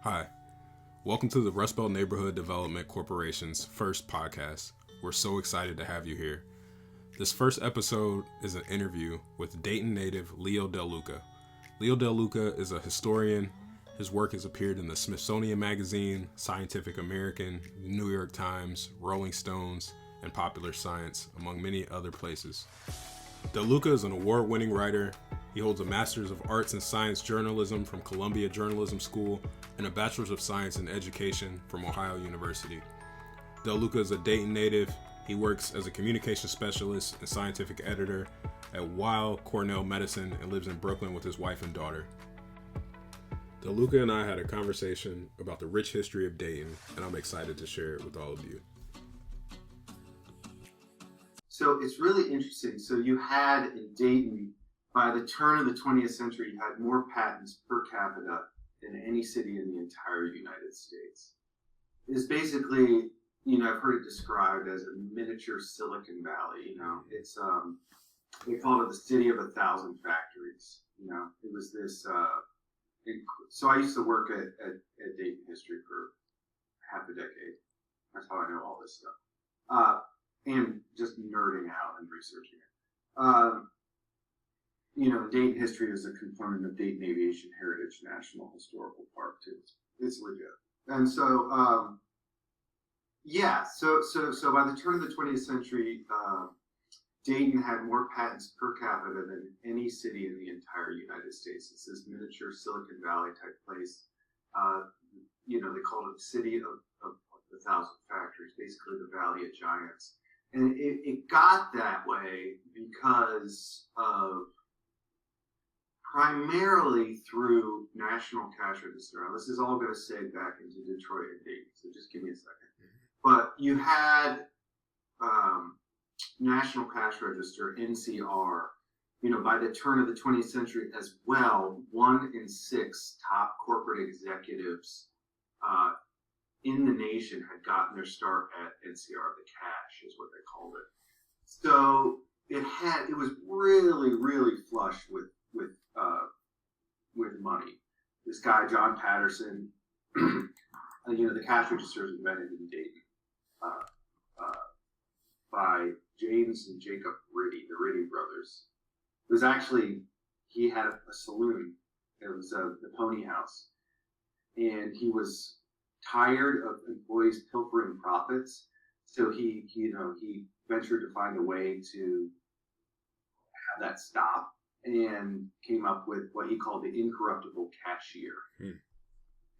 Hi, welcome to the Rust Belt Neighborhood Development Corporation's first podcast. We're so excited to have you here. This first episode is an interview with Dayton native Leo DeLuca. Leo DeLuca is a historian. His work has appeared in the Smithsonian Magazine, Scientific American, New York Times, Rolling Stones, and Popular Science, among many other places. DeLuca is an award-winning writer. He holds a Master's of Arts and Science Journalism from Columbia Journalism School and a Bachelor's of Science in Education from Ohio University. DeLuca is a Dayton native. He works as a communication specialist and scientific editor at Weill Cornell Medicine and lives in Brooklyn with his wife and daughter. DeLuca and I had a conversation about the rich history of Dayton, and I'm excited to share it with all of you. So it's really interesting. So you had in Dayton, by the turn of the 20th century, you had more patents per capita than any city in the entire United States. It's basically, I've heard it described as a miniature Silicon Valley. It's they called it the city of 1,000 factories. It was this. So I used to work at Dayton history for half a decade. That's how I know all this stuff. And just nerding out and researching it. Dayton history is a component of Dayton Aviation Heritage National Historical Park too. It's legit. And so, so by the turn of the 20th century, Dayton had more patents per capita than any city in the entire United States. It's this miniature Silicon Valley type place. They called it the city of 1,000 factories, basically the Valley of Giants. And it got that way because of primarily through National Cash Register. Now, this is all going to seg back into Detroit and Dayton, so just give me a second. But you had National Cash Register, NCR, by the turn of the 20th century as well. 1 in 6 top corporate executives in the nation had gotten their start at NCR. The cash is what they called it. So it was really, really flush with money. This guy, John Patterson, the cash register was invented in Dayton by James and Jacob Ritty, the Ritty Brothers. It was actually, he had a saloon. It was the Pony House. And he was tired of employees pilfering profits. So he ventured to find a way to have that stop, and came up with what he called the incorruptible cashier.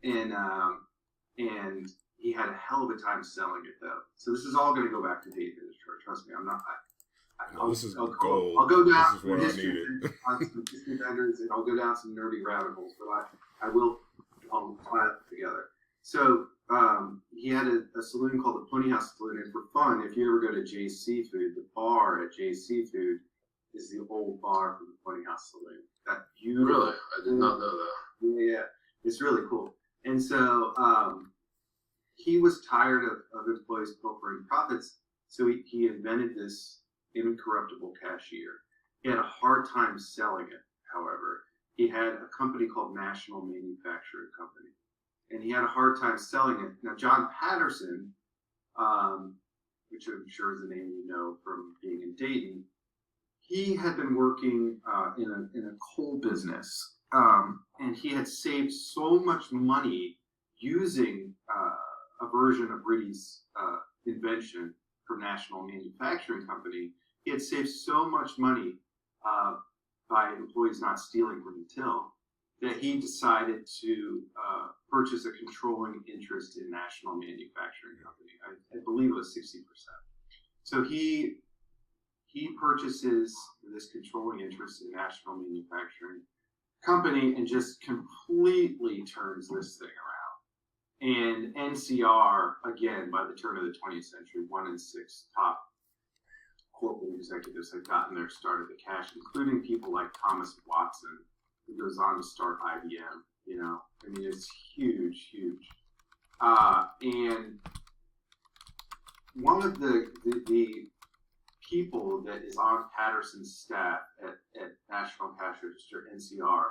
And he had a hell of a time selling it, though. So this is all going to go back to Dayton, trust me. I'm not. This is gold. I'll go down this is what history, I needed. on some history vendors, and I'll go down some nerdy rabbit holes, but I'll tie it together. So he had a saloon called the Pony House Saloon, and for fun, if you ever go to Jay's Seafood, the bar at Jay's Seafood is the old bar from the Pony House Saloon. That beautiful. Really? I did not know that. Yeah, it's really cool. And so he was tired of employees pilfering profits, so he invented this incorruptible cashier. He had a hard time selling it, however. He had a company called National Manufacturing Company, and he had a hard time selling it. Now, John Patterson, which I'm sure is a name you know from being in Dayton, he had been working in a coal business, and he had saved so much money using a version of Ritty's invention from National Manufacturing Company. He had saved so much money by employees not stealing from the till that he decided to purchase a controlling interest in National Manufacturing Company. I believe it was 60%. So he purchases this controlling interest in National Manufacturing Company and just completely turns this thing around. And NCR, again, by the turn of the 20th century, 1 in 6 top corporate executives had gotten their start at the cash, including people like Thomas Watson, who goes on to start IBM. It's huge, huge. And one of the people that is on Patterson's staff at National Cash Register, NCR,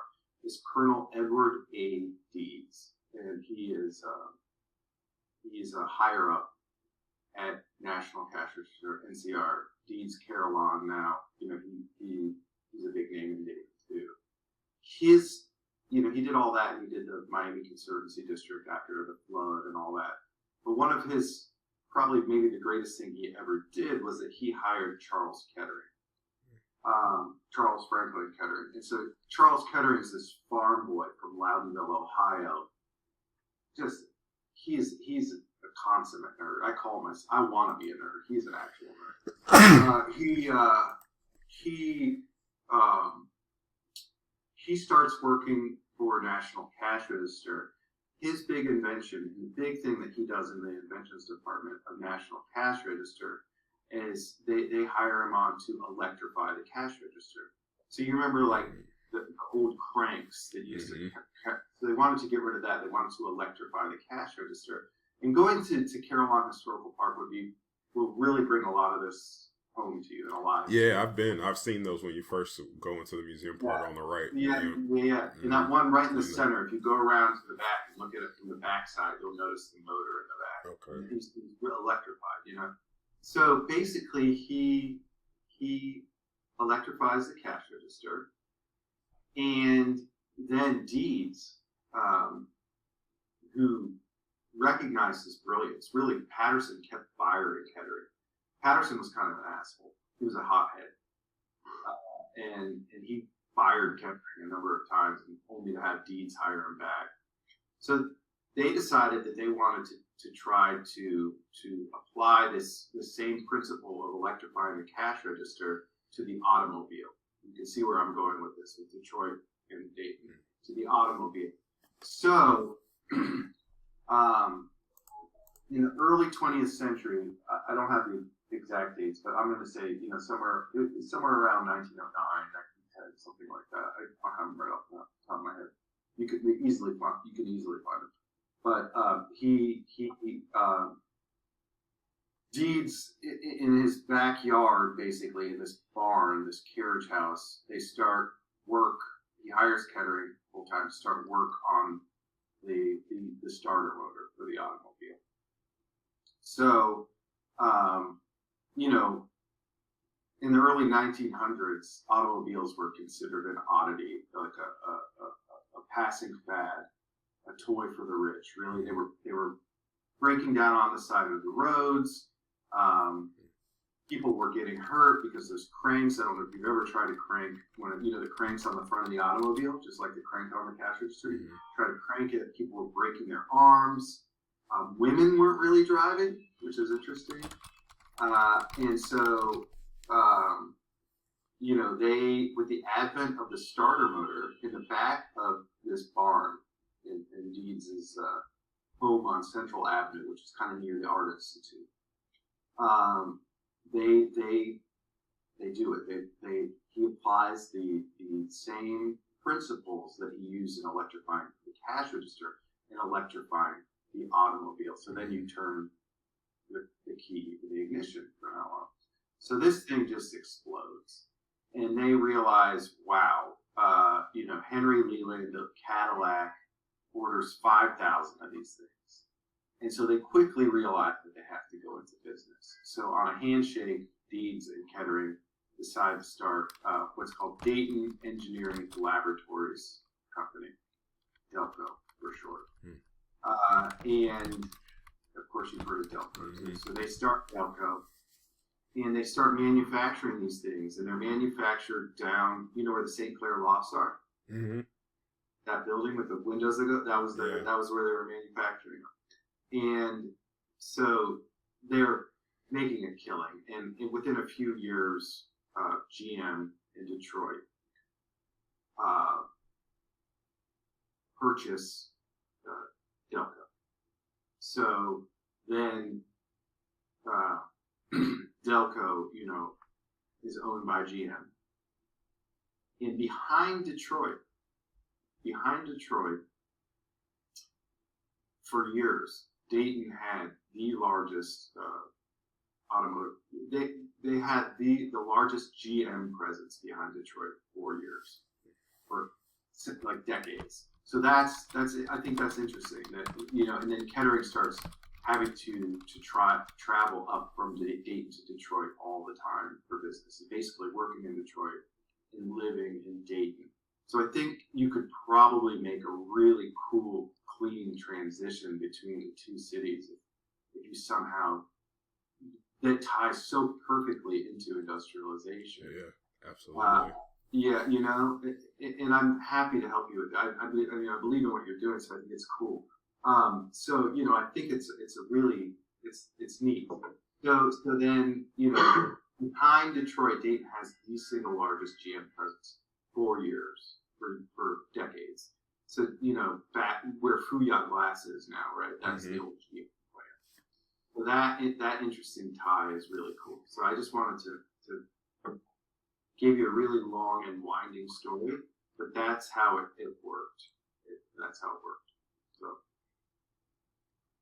is Colonel Edward A. Deeds. And he he's a higher up at National Cash Register, NCR. Deeds Carolon now. He's a big name in Dayton too. He did all that, and he did the Miami Conservancy District after the flood and all that. But one of his, probably maybe the greatest thing he ever did, was that he hired Charles Kettering, Charles Franklin Kettering. And so Charles Kettering is this farm boy from Loudonville, Ohio. Just, he's a consummate nerd. I want to be a nerd. He's an actual nerd. He starts working for National Cash Register. His big invention, the big thing that he does in the inventions department of National Cash Register, is they hire him on to electrify the cash register. So you remember like the old cranks that used to, so they wanted to get rid of that. They wanted to electrify the cash register. And going to Carolina Historical Park will really bring a lot of this home to you and alive. Yeah, I've seen those when you first go into the museum part on the right. Yeah. And that one right in the center, if you go around to the back and look at it from the back side, you'll notice the motor in the back. Okay. He's electrified, So basically he electrifies the cash register, and then Deeds, who recognized his brilliance, really Patterson kept firing Kettering. Patterson was kind of an asshole. He was a hothead. And he fired Kettering a number of times, and only to have Deeds hire him back. So they decided that they wanted to try to apply the same principle of electrifying the cash register to the automobile. You can see where I'm going with this, with Detroit and Dayton, to the automobile. So, in the early 20th century, I don't have the exact dates, but I'm going to say, somewhere around 1909, 1910, something like that. I don't have them right off the top of my head. You can easily find it. But Deeds, in his backyard, basically, in this barn, this carriage house, they start work. He hires Kettering full time to start work on the starter motor for the automobile. So, in the early 1900s, automobiles were considered an oddity, like a passing fad, a toy for the rich. Really, they were breaking down on the side of the roads. People were getting hurt because those cranks. I don't know if you've ever tried to crank the cranks on the front of the automobile, just like the crank on the cash register. Try to crank it. People were breaking their arms. Women weren't really driving, which is interesting. And so, they, with the advent of the starter motor in the back of this barn in Deeds' home on Central Avenue, which is kind of near the Art Institute, they do it. He applies the same principles that he used in electrifying the cash register in electrifying the automobile. So then you turn the key to the ignition from now on. So this thing just explodes. And they realize, wow, Henry Leland of Cadillac orders 5,000 of these things. And so they quickly realize that they have to go into business. So on a handshake, Deeds and Kettering decide to start what's called Dayton Engineering Laboratories Company, Delco for short. And of course you've heard of Delco. So they start Delco, and they start manufacturing these things, and they're manufactured down, where the St. Clair lofts are? Mm-hmm. That building with the windows that go, that was where they were manufacturing them. And so they're making a killing. And within a few years, GM in Detroit purchase Delco. So then Delco, is owned by GM. And behind Detroit, for years, Dayton had the largest automotive. They had the largest GM presence behind Detroit for years, for like decades. So that's I think that's interesting. That and then Kettering starts having to travel up from Dayton to Detroit all the time for business, and basically working in Detroit and living in Dayton. So I think you could probably make a really cool, clean transition between the two cities if you somehow that ties so perfectly into industrialization. Yeah, absolutely. Yeah, and I'm happy to help you with that. I believe in what you're doing, so I think it's cool. So I think it's a really it's neat. So then behind Detroit, Dayton has the single largest GM presence for years, for decades. So back where Fuyat Glass is now, right? That's the old GM plant. So that interesting tie is really cool. So I just wanted to give you a really long and winding story, but that's how it worked. That's how it worked. So,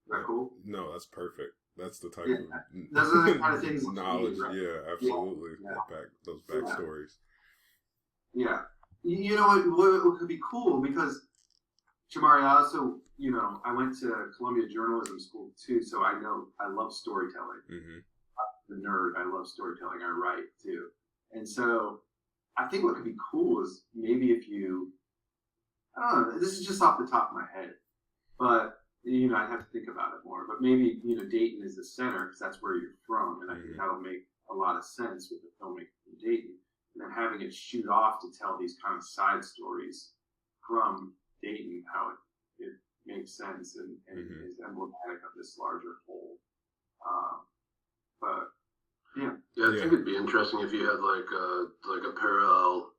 is that cool? No, that's perfect. That's the type of those are the kind of things knowledge. Right? Yeah, absolutely. Yeah. Those backstories. Yeah. You know what could be cool, because Shamari, I also, I went to Columbia Journalism School too, so I love storytelling. Mm-hmm. I'm the nerd, I love storytelling. I write too. And so I think what could be cool is maybe if I don't know, this is just off the top of my head, but, I'd have to think about it more. But maybe, Dayton is the center because that's where you're from. And I think that'll make a lot of sense with the filmmaker from Dayton. And then having it shoot off to tell these kind of side stories from Dayton, how it makes sense and is emblematic of this larger whole. But yeah, I think it'd be interesting if you had like a parallel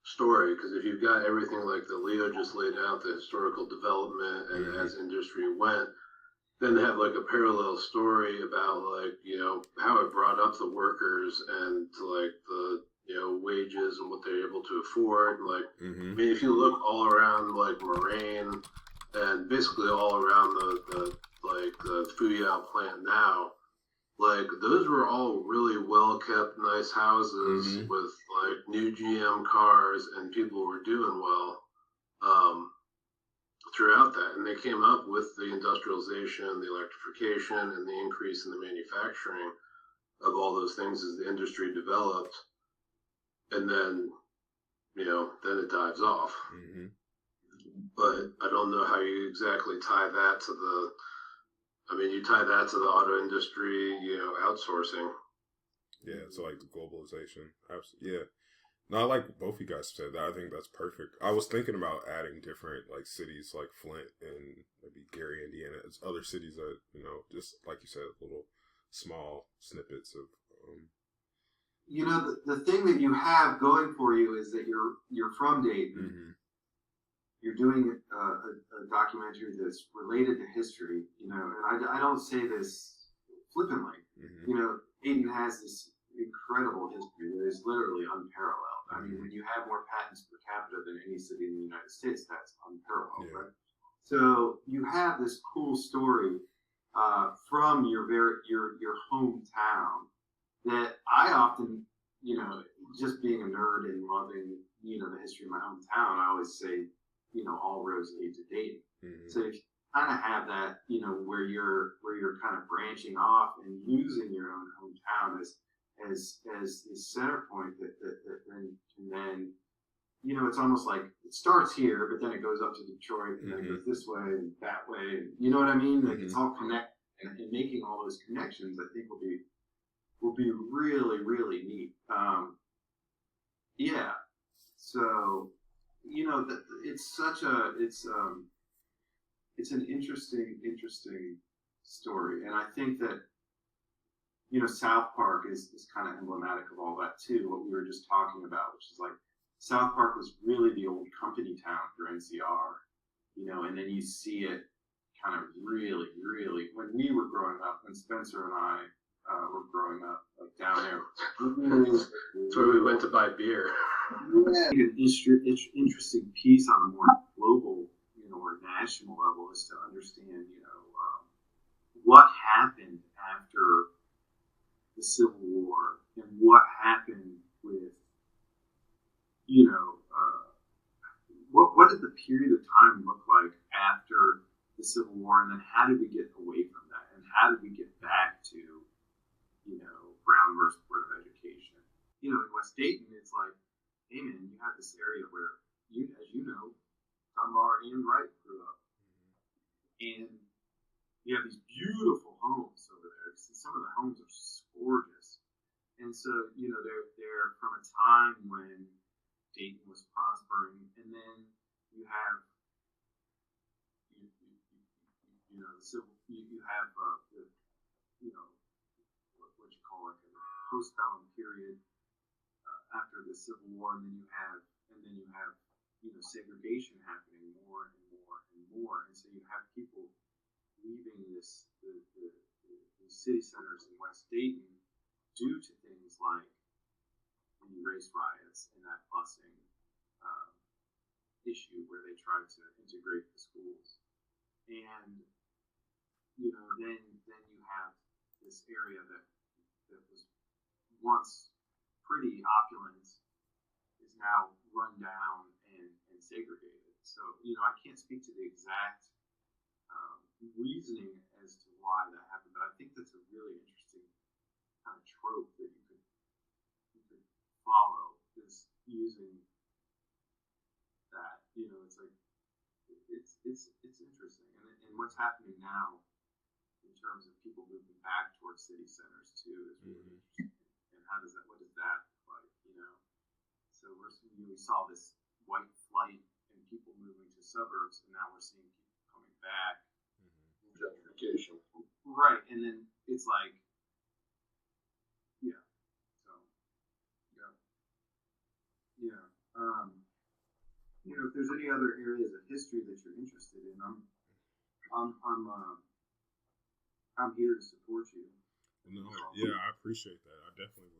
story, because if you've got everything like that Leo just laid out, the historical development and as industry went, then they have like a parallel story about how it brought up the workers and to like the wages and what they're able to afford. Like, I mean, if you look all around like Moraine and basically all around the Fuyao plant now, like those were all really well kept, nice houses with like new GM cars, and people were doing well throughout that. And they came up with the industrialization, the electrification, and the increase in the manufacturing of all those things as the industry developed. And then, then it dives off. But I don't know how you exactly tie that to you tie that to the auto industry, outsourcing. Yeah, so like the globalization. Absolutely. Yeah. No, I like both you guys said that. I think that's perfect. I was thinking about adding different like cities like Flint and maybe Gary, Indiana, as other cities that, just like you said, little small snippets of the thing that you have going for you is that you're from Dayton. You're doing a documentary that's related to history, and I don't say this flippantly. Dayton has this incredible history that is literally unparalleled. I mean, when you have more patents per capita than any city in the United States, that's unparalleled, right? So you have this cool story from your hometown that I often, just being a nerd and loving, the history of my hometown, I always say, all roads lead to Dayton. So if you kind of have that, where you're kind of branching off and using your own hometown as the center point that then it's almost like it starts here, but then it goes up to Detroit and then it goes this way and that way. And, you know what I mean? Like it's all connected, and making all those connections, I think will be really, really neat. Yeah. So, it's an interesting story. And I think that, South Park is kind of emblematic of all that too, what we were just talking about, which is like South Park was really the old company town for NCR, and then you see it kind of really, really, when we were growing up, when Spencer and I were growing up, like down there. That's where we went to buy beer. Yeah. An interesting piece on a more global, or national level is to understand, what happened after the Civil War and what happened with, what did the period of time look like after the Civil War, and then how did we get away from that, and how did we get back to, Brown versus Board of Education? In West Dayton, it's like, hey man, you have this area where as you know, Dunbar and Wright grew up, and you have these beautiful homes over there. Some of the homes are just gorgeous, and so they're from a time when Dayton was prospering, and then you have the civil. You have the what you call like a postbellum period after the Civil War, and then you have segregation happening more and more and more, and so you have people leaving the city centers in West Dayton due to things like the race riots and that busing issue where they tried to integrate the schools, and then you have this area that was once pretty opulent is now run down and segregated. So I can't speak to the exact reasoning as to why that happened, but I think that's a really interesting kind of trope that you could follow, is using that. It's like it's interesting, and what's happening now in terms of people moving back towards city centers too is really interesting. And what does that look like? So we saw this white flight and people moving to suburbs, and now we're seeing people coming back. Gentrification. Right, and then it's like, yeah. So, yeah. If there's any other areas of history that you're interested in, I'm here to support you. No, yeah, I appreciate that. I definitely,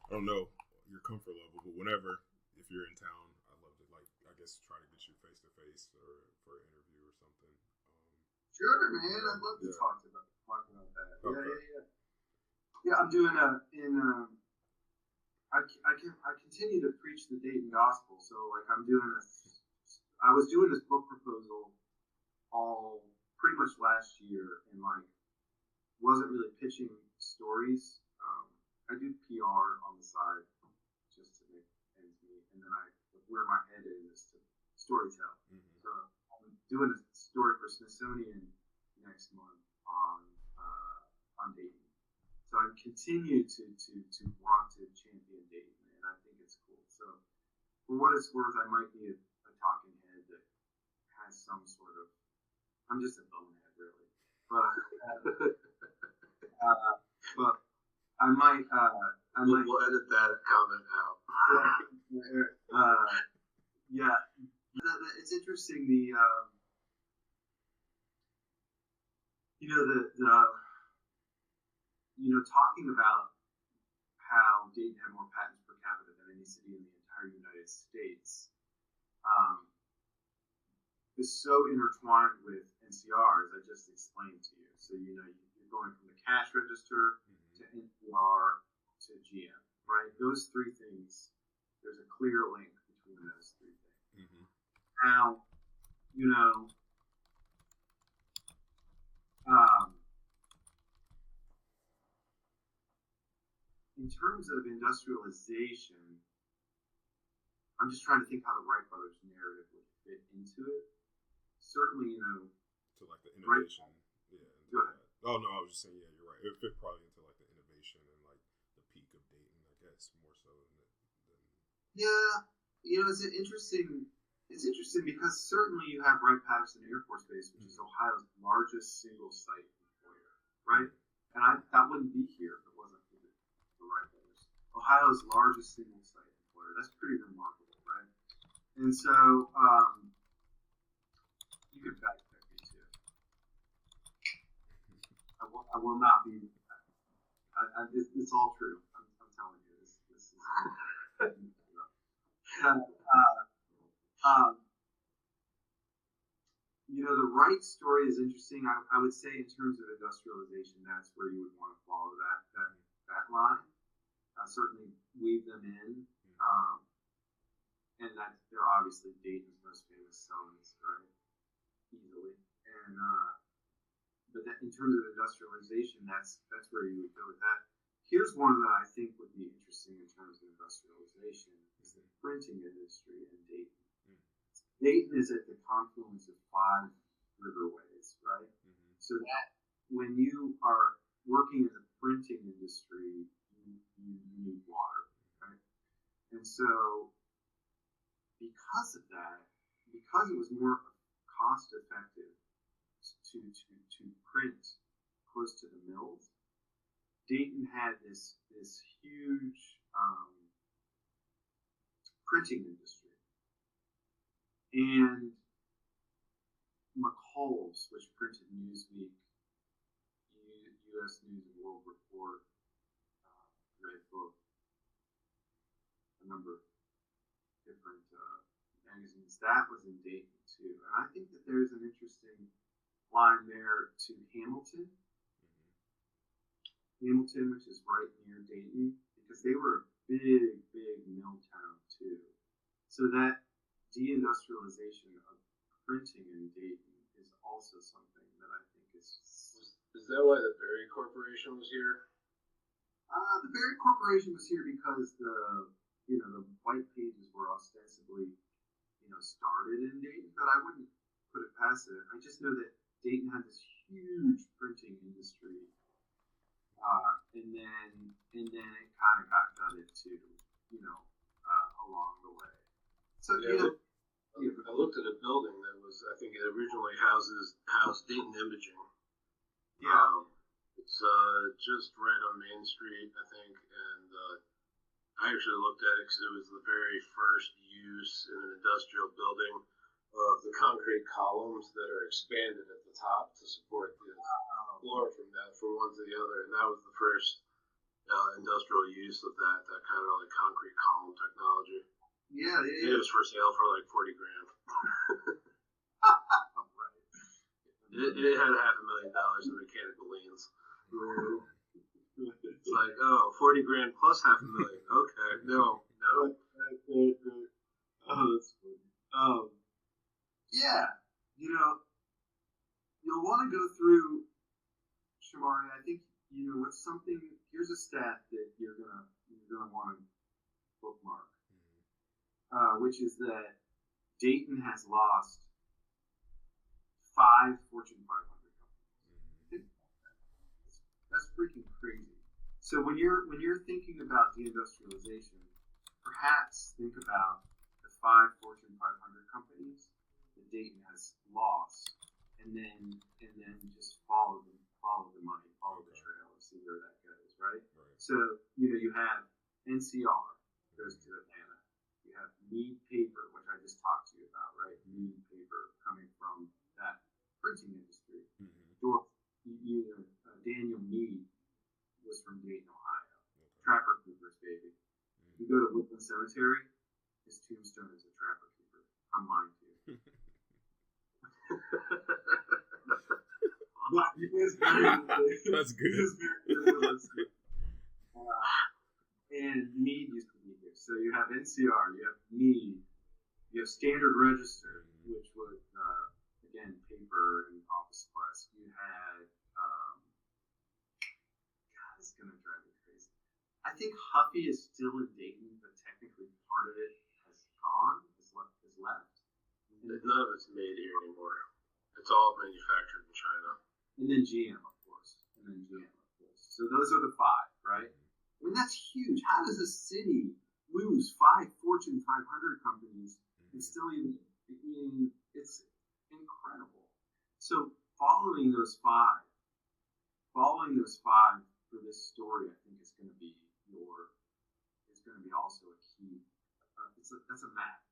I don't know your comfort level, but whenever, if you're in town, I'd love to, I guess, try to get you face to face or for an interview or something. Sure, man. I'd love to talk about that. Okay. Yeah. Yeah, I'm doing I continue to preach the Dayton gospel. So I was doing this book proposal all pretty much last year, and wasn't really pitching stories. I do PR on the side just to make ends meet, and then where my head is to storytell. Mm-hmm. So I'm doing a story for Smithsonian next month on Dayton. So I continue to want to champion Dayton, and I think it's cool. So for what it's worth, I might be a talking head that has some sort of. I'm just a bonehead, really, but I might. We'll edit that comment out. Yeah, it's interesting. Talking about how Dayton had more patents per capita than any city in the entire United States is so intertwined with NCR, as I just explained to you. So you're going from the cash register to NCR to GM, right? Those three things. There's a clear link between those three things. Mm-hmm. Now, in terms of industrialization, I'm just trying to think how the Wright Brothers narrative would fit into it. Certainly, to the innovation. Right? Yeah. Go ahead. Oh no, I was just saying, yeah, you're right. It would fit probably into the innovation and the peak of Dayton, I guess, more so than. Yeah, it's interesting. It's interesting because certainly you have Wright Patterson Air Force Base, which is Ohio's largest single site employer, right? And that wouldn't be here if it wasn't for the Wright Brothers. Ohio's largest single site employer. That's pretty remarkable, right? And so you could fact check me too. I will not be. It's all true. I'm telling you, this is. The Wright story is interesting. I would say in terms of industrialization, that's where you would want to follow that line. Certainly weave them in. and that they're obviously Dayton's most famous sons, right? Easily. And but that in terms of industrialization, that's where you would go with that. Here's one that I think would be interesting in terms of industrialization is the printing industry in Dayton. Dayton is at the confluence of 5 riverways, right? So that when you are working in the printing industry, you need water, right? And so because of that, because it was more cost effective to print close to the mills, Dayton had this huge printing industry. And McCall's, which printed Newsweek, U.S. News and World Report, Red Book, a number of different magazines, that was in Dayton too. And I think that there's an interesting line there to Hamilton, which is right near Dayton, because they were a big mill town too. So that deindustrialization of printing in Dayton is also something that I think is. Is that why the Berry Corporation was here? The Berry Corporation was here because the white pages were ostensibly started in Dayton, but I wouldn't put it past it. I just know that Dayton had this huge printing industry, and then it kind of got gutted too, along the way. So I looked at a building that was, I think it originally housed Dayton Imaging. Yeah. It's just right on Main Street, I think, and I actually looked at it because it was the very first use in an industrial building of the concrete columns that are expanded at the top to support the floor from one to the other, and that was the first industrial use of that kind of like concrete column technology. Yeah, it was for sale for like $40,000. Right. It had $500,000 in mechanical liens. It's like, $40,000 plus $500,000. Okay, no. Oh, that's funny. Yeah, you'll want to go through, Shamari. I think what's something. Here's a stat that you're gonna want to bookmark, which is that Dayton has lost 5 Fortune 500 companies. That's freaking crazy. So when you're thinking about deindustrialization, perhaps think about the 5 Fortune 500 companies that Dayton has lost, and then just follow the money, follow the trail, and see where that goes. Right? So you have NCR goes to Atlanta. You have Mead Paper, which I just talked to you about, right? Mead Paper coming from that printing industry. Daniel Mead was from Dayton, Ohio. Trapper Keepers, baby. You go to Woodland Cemetery, his tombstone is a Trapper Keeper. I'm lying to you. That's good. And Mead used to be here. So you have NCR, you have Mead, you have Standard Register, which was, again, paper and office supplies. You had, God, it's going to drive me crazy. I think Huffy is still in Dayton, but technically part of it has gone, is left. None of it's made here anymore. It's all manufactured in China. And then GM, of course. So those are the 5, right? I mean, that's huge. How does a city lose 5 Fortune 500 companies and still even, it's incredible. So following those five for this story, I think is going to be also a key. That's a map,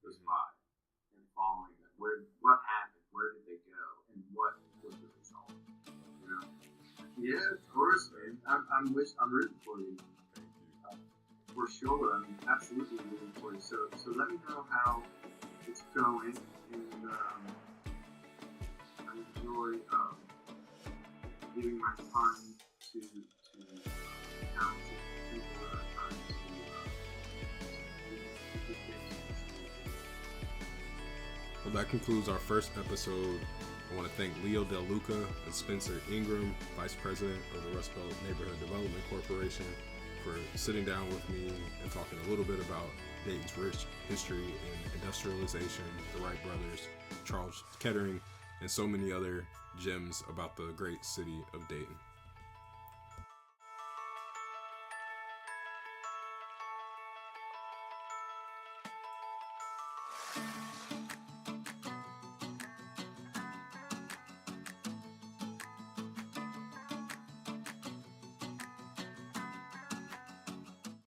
those 5, and following them. What happened? Where did they go? And what was the result? Yeah, of course, man. I'm rooting for you. For sure, I'm absolutely rooting for you. So let me know how it's going, and I enjoy giving my time to talented people that are trying to do good things. that concludes our first episode. I want to thank Leo DeLuca and Spencer Ingram, Vice President of the Rust Belt Neighborhood Development Corporation, for sitting down with me and talking a little bit about Dayton's rich history in industrialization, the Wright Brothers, Charles Kettering, and so many other gems about the great city of Dayton.